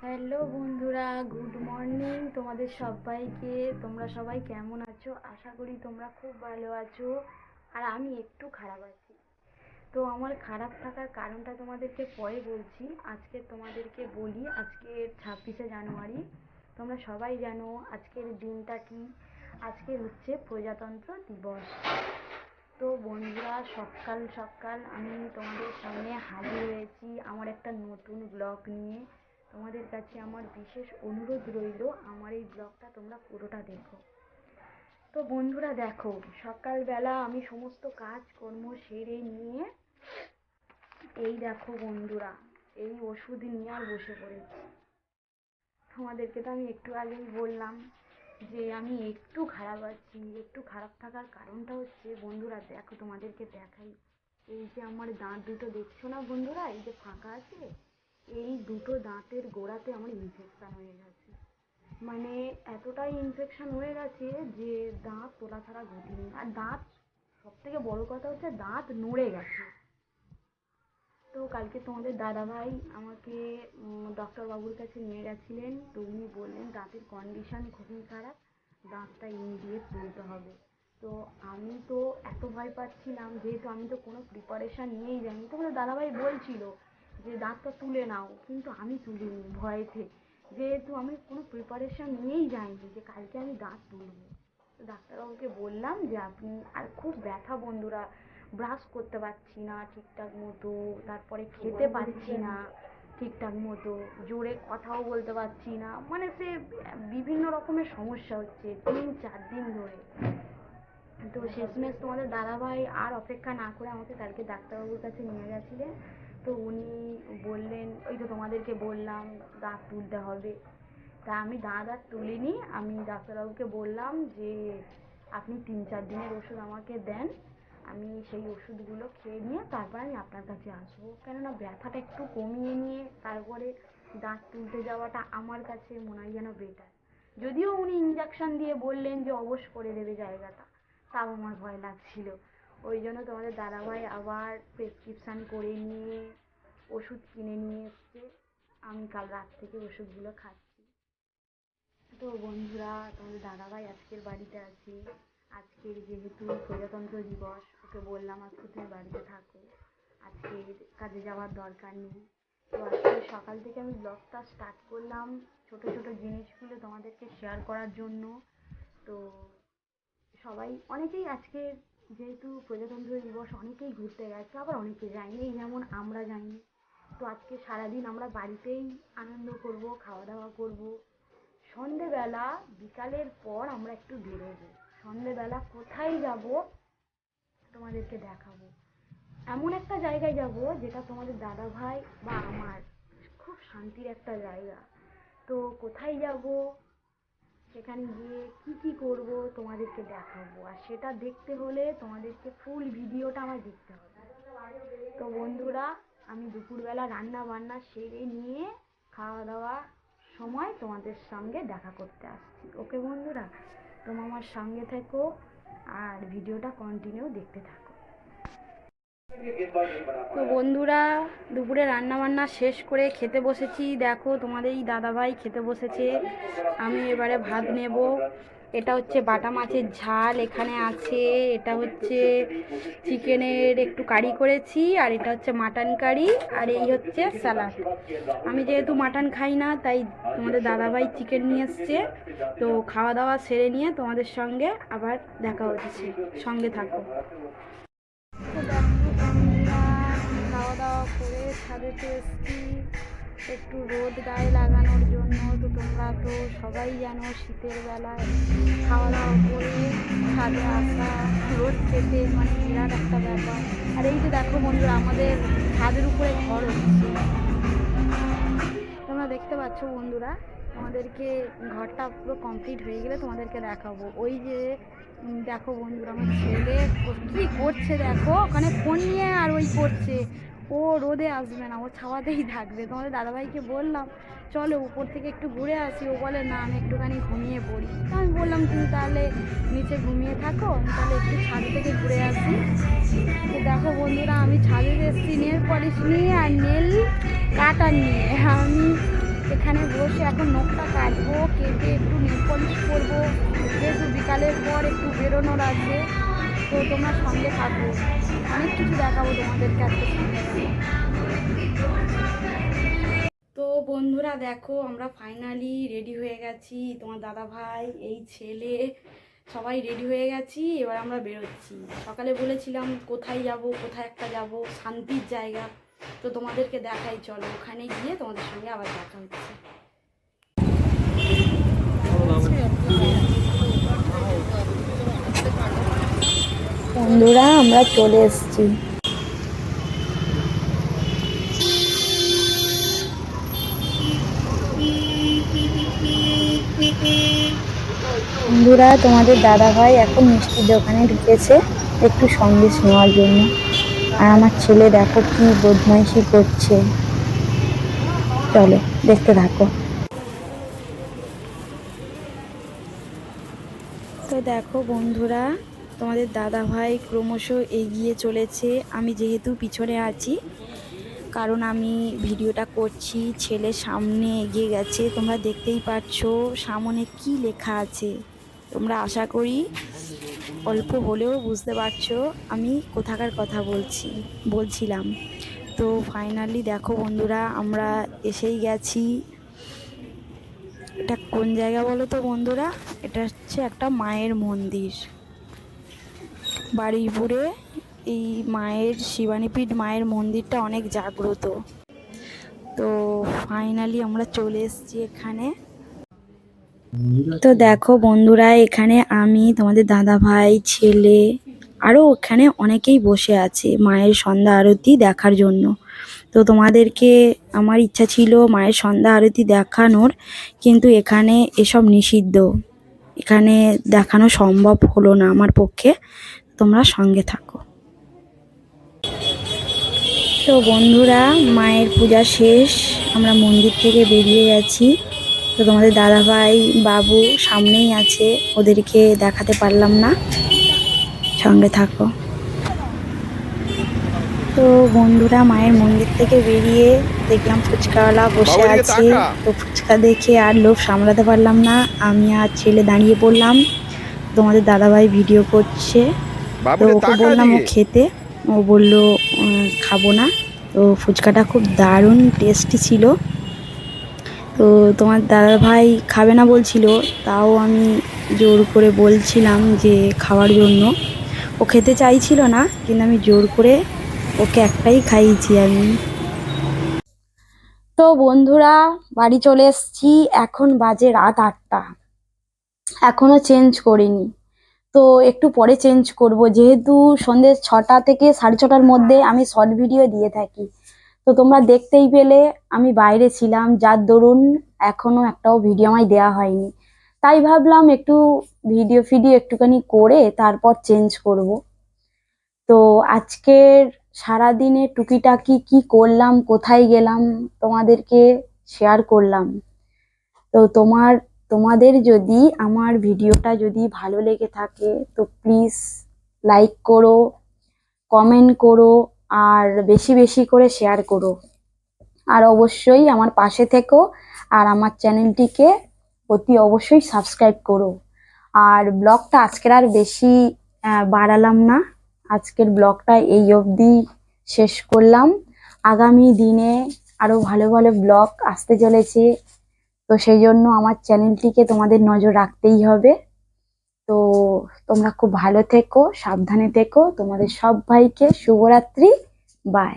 Hello বন্ধুরা, good morning তোমাদের সবাইকে। তোমরা সবাই কেমন আছো? আশা করি তোমরা খুব ভালো আছো। আর আমি একটু খারাপ আছি। তো আমার খারাপ থাকার কারণটা তোমাদেরকে পরে বলছি। আজকে তোমাদেরকে বলি, আজকে 26শে জানুয়ারি। তোমরা সবাই জানো আজকের দিনটা কি। আজকে হচ্ছে প্রজাতন্ত্র দিবস। তো বন্ধুরা, সকাল সকাল আমি তোমাদের সামনে হাজির হয়েছি আমার একটা নতুন ব্লগ নিয়ে। তোমাদের কাছে আমার বিশেষ অনুরোধ রইল, আমার এই ব্লগটা তোমরা পুরোটা দেখো। তো বন্ধুরা দেখো, সকালবেলা আমি সমস্ত কাজকর্ম সেরে নিয়ে এই দেখো বন্ধুরা, এই ওষুধ নিয়ে আর বসে পড়েছি। তোমাদেরকে তো আমি একটু আগেই বললাম যে আমি একটু খারাপ আছি। একটু খারাপ থাকার কারণটা হচ্ছে বন্ধুরা, দেখো তোমাদেরকে দেখাই। এই যে আমার দাঁত দুটো দেখছো না বন্ধুরা, এই যে ফাঁকা আছে, এই দুটো দাঁতের গোড়াতে আমার ইনফেকশন হয়ে গেছে। মানে এতটাই ইনফেকশন হয়ে গেছে যে দাঁত তোলা ছাড়া গতি নেই। আর দাঁত, সব থেকে বড় কথা হচ্ছে দাঁত নড়ে গেছে। তো কালকে তোমাদের দাদাভাই আমাকে ডক্টরবাবুর কাছে নিয়ে গেছিলেন। তো উনি বললেন দাঁতের কন্ডিশন খুবই খারাপ, দাঁতটা ইমিডিয়েট তুলতে হবে। তো আমি তো এত ভয় পাচ্ছিলাম, যেহেতু আমি তো কোনো প্রিপারেশান নিয়েই যাইনি। তোমাদের দাদাভাই বলছিল যে দাঁতটা তুলে নাও, কিন্তু আমি তুলিনি ভয়েতে, যেহেতু আমি কোনো প্রিপারেশান নিয়েই যাইনি যে কালকে আমি দাঁত তুলব। তো ডাক্তারবাবুকে বললাম যে আপনি, আর খুব ব্যথা বন্ধুরা, ব্রাশ করতে পারছি না ঠিকঠাক মতো, তারপরে খেতে পারছি না ঠিকঠাক মতো, জোরে কথাও বলতে পারছি না, মানে সে বিভিন্ন রকমের সমস্যা হচ্ছে 3-4 দিন ধরে। তো শেষমেশ তোমাদের দাদাভাই আর অপেক্ষা না করে আমাকে কালকে ডাক্তারবাবুর কাছে নিয়ে গেছিলেন। তো উনি বললেন, ওই তো তোমাদেরকে বললাম দাঁত তুলতে হবে। তা আমি দাঁত আর তুলিনি। আমি ডাক্তারবাবুকে বললাম যে আপনি 3-4 দিনের ওষুধ আমাকে দেন, আমি সেই ওষুধগুলো খেয়ে নিয়ে তারপর আমি আপনার কাছে আসবো। কেননা ব্যথাটা একটু কমিয়ে নিয়ে তারপরে দাঁত তুলতে যাওয়াটা আমার কাছে মনে হয় যেন বেটার। যদিও উনি ইঞ্জেকশন দিয়ে বললেন যে অবশ করে দেবে জায়গাটা, তাও আমার ভয় লাগছিল। ওই জন্য তোমাদের দাদাভাই আবার প্রেসক্রিপশান করে নিয়ে ওষুধ কিনে নিয়ে এসছে। আমি কাল রাত থেকে ওষুধগুলো খাচ্ছি। তো বন্ধুরা, তোমাদের দাদাভাই আজকের বাড়িতে আছে। আজকের যেহেতু প্রজাতন্ত্র দিবস, ওকে বললাম আজকে তুমি বাড়িতে থাকো, আজকে কাজে যাওয়ার দরকার নেই। তো আজকে সকাল থেকে আমি ব্লগটা স্টার্ট করলাম ছোট ছোট জিনিসগুলো তোমাদেরকে শেয়ার করার জন্য। তো সবাই, অনেকেই আজকে যেহেতু প্রজাতন্ত্র দিবস, অনেকেই ঘুরতে গেছে, আবার অনেকে যায়নি, এই যেমন আমরা যাইনি। তো আজকে সারাদিন আমরা বাড়িতেই আনন্দ করব, খাওয়া দাওয়া করব। সন্ধেবেলা, বিকালের পর আমরা একটু বেরোবো। সন্ধেবেলা কোথায় যাব তোমাদেরকে দেখাবো। এমন একটা জায়গায় যাব যেটা তোমাদের দাদাভাই বা আমার খুব শান্তির একটা জায়গা। তো কোথায় যাব, সেখানে গিয়ে কি কি করব তোমাদেরকে দেখাবো। আর সেটা দেখতে হলে তোমাদেরকে ফুল ভিডিওটা আমার দেখতে হবে। তো বন্ধুরা, আমি দুপুরবেলা রান্না বান্না সেরে নিয়ে খাওয়া দাওয়ার সময় তোমাদের সঙ্গে দেখা করতে আসছি। ওকে বন্ধুরা, তোমরা আমার সঙ্গে থেকো আর ভিডিওটা কন্টিনিউ দেখতে থাকো। তো বন্ধুরা, দুপুরে রান্না বান্না শেষ করে খেতে বসেছি। দেখো তোমাদের এই দাদাভাই খেতে বসেছে। আমি এবারে ভাত নেব। এটা হচ্ছে বাটা মাছের ঝাল এখানে আছে, এটা হচ্ছে চিকেনের একটু কারি করেছি, আর এটা হচ্ছে মাটন কারি, আর এই হচ্ছে স্যালাড। আমি যেহেতু মাটন খাই না, তাই তোমাদের দাদাভাই চিকেন নিয়ে এসছে। তো খাওয়া দাওয়া সেরে নিয়ে তোমাদের সঙ্গে আবার দেখা হচ্ছে, সঙ্গে থাকো। তো দেখো বন্ধুরা, খাওয়া দাওয়া করে ছাদেতে এসছি একটু রোদ গায়ে লাগানোর জন্য। তো তোমরা তো সবাই জানো শীতের বেলায় খাওয়া দাওয়া করে ছাদে আসা, রোদ খেতে মানে বিরাট একটা ব্যাপার। আর এই যে দেখো বন্ধুরা, আমাদের ছাদের উপরে ঘর হচ্ছে, তোমরা দেখতে পাচ্ছ বন্ধুরা। তোমাদেরকে ঘরটা পুরো কমপ্লিট হয়ে গেলে তোমাদেরকে দেখাবো। ওই যে দেখো বন্ধুরা, আমার ছেলে কী করছে দেখো, ওখানে ফোন নিয়ে আর ওই করছে। ও রোদে আসবে না, ও ছাওয়াতেই থাকবে। তোমাদের দাদাভাইকে বললাম চলো উপর থেকে একটু ঘুরে আসি, ও বলে না আমি একটুখানি ঘুমিয়ে পড়ি। তো আমি বললাম তুমি তাহলে নিচে ঘুমিয়ে থাকো, আমি তাহলে একটু ছাদে থেকে ঘুরে আসি। তো দেখো বন্ধুরা, আমি ছাদে এসেছি নেল পলিশ নিয়ে আর নেল কাটার নিয়ে। আমি এখানে বসে এখন নখটা কাটবো, কেটে একটু নেল পলিশ করবো, যেহেতু বিকালের পর একটু বেরোনোর আছে। তো তোমরা সঙ্গে থাকো, অনেক কিছু দেখাবো তোমাদেরকে আজকে সন্ধ্যাবেলা। তো বন্ধুরা দেখো, আমরা ফাইনালি রেডি হয়ে গেছি, তোমার দাদা ভাই, এই ছেলে, সবাই রেডি হয়ে গেছি। এবার আমরা বেরোচ্ছি। সকালে বলেছিলাম কোথায় যাব, কোথায় একটা যাব শান্তির জায়গা, তো তোমাদেরকে দেখাই, চলো ওখানে গিয়ে তোমাদের সঙ্গে আবার দেখা হচ্ছে। বন্ধুরা আমরা চলে এসেছি। বন্ধুরা তোমাদের দাদা ভাই এখন মিষ্টির দোকানে ঢুকেছে একটু সন্দেশ নেওয়ার জন্য। আর আমার ছেলে দেখো কি বদমাইশি করছে, চলো দেখতে থাকো। তো দেখো বন্ধুরা, তোমাদের দাদা ভাই ক্রমশ এগিয়ে চলেছে। আমি যেহেতু পিছনে আছি, কারণ আমি ভিডিওটা করছি, ছেলে সামনে এগিয়ে গেছে। তোমরা দেখতেই পাচ্ছ সামনে কি লেখা আছে। তোমরা আশা করি অল্প হলেও বুঝতে পারছো আমি কোথাকার কথা বলছিলাম। তো ফাইনালি দেখো বন্ধুরা, আমরা এসেই গেছি। এটা কোন জায়গা বলো তো বন্ধুরা? এটা হচ্ছে একটা মায়ের মন্দির, বারুইপুরে। এই মায়ের শিবানীপীঠ মায়ের মন্দিরটা অনেক জাগ্রত। তো ফাইনালি আমরা চলে এসেছি এখানে। তো দেখো বন্ধুরা, এখানে আমি, তোমাদের দাদা ভাই, ছেলে, আরও এখানে অনেকেই বসে আছে মায়ের সন্ধ্যা আরতি দেখার জন্য। তো তোমাদেরকে আমার ইচ্ছা ছিল মায়ের সন্ধ্যা আরতি দেখানোর, কিন্তু এখানে এসব নিষিদ্ধ, এখানে দেখানো সম্ভব হলো না আমার পক্ষে। তোমরা সঙ্গে থাকো। তো বন্ধুরা, মায়ের পূজা শেষ, আমরা মন্দির থেকে বেরিয়ে গেছি। তো তোমাদের দাদাভাই বাবু সামনেই আছে, ওদেরকে দেখাতে পারলাম না, সঙ্গে থাকো। তো বন্ধুরা, মায়ের মন্দির থেকে বেরিয়ে দেখলাম ফুচকাওয়ালা বসে আছে। তো ফুচকা দেখে আর লোভ সামলাতে পারলাম না, আমি আর ছেলে দাঁড়িয়ে পড়লাম। তোমাদের দাদাভাই ভিডিও করছে, তো ওকে বললাম ও খেতে, ও বললো খাবো না। তো ফুচকাটা খুব দারুণ টেস্টি ছিল। তো তোমার দাদাভাই খাবে না বলছিল, তাও আমি জোর করে বলছিলাম যে খাওয়ার জন্য। ও খেতে চাইছিল না, কিন্তু আমি জোর করে ওকে একটাই খাইয়েছি আমি। তো বন্ধুরা, বাড়ি চলে এসেছি, এখন বাজে রাত 8টা, এখনো চেঞ্জ করিনি। তো একটু পরে চেঞ্জ করব, যেহেতু সন্ধ্যে 6টা থেকে 6:30টার মধ্যে আমি শর্ট ভিডিও দিয়ে থাকি। তো তোমরা দেখতেই পেলে আমি বাইরে ছিলাম, যার দরুন এখনো একটাও ভিডিও আমায় দেওয়া হয়নি। তাই ভাবলাম একটু ভিডিও একটুখানি করে তারপর চেঞ্জ করব। তো আজকের সারাদিনে টুকিটাকি কি করলাম, কোথায় গেলাম, তোমাদেরকে শেয়ার করলাম। তো তোমাদের যদি আমার ভিডিওটা যদি ভালো লেগে থাকে, তো প্লিজ লাইক করো, কমেন্ট করো, আর বেশি বেশি করে শেয়ার করো। আর অবশ্যই আমার পাশে থেকো, আর আমার চ্যানেলটিকে অতি অবশ্যই সাবস্ক্রাইব করো। আর ব্লগটা আজকের আর বেশি বাড়ালাম না, আজকের ব্লগটা এই অবধি শেষ করলাম। আগামী দিনে আরো ভালো ভালো ব্লগ আসতে চলেছে, তো সেই জন্য আমার চ্যানেলটিকে তোমাদের নজর রাখতেই হবে। তো তোমরা খুব ভালো থেকো, সাবধানে থেকো, তোমাদের সবাইকে শুভরাত্রি, বাই।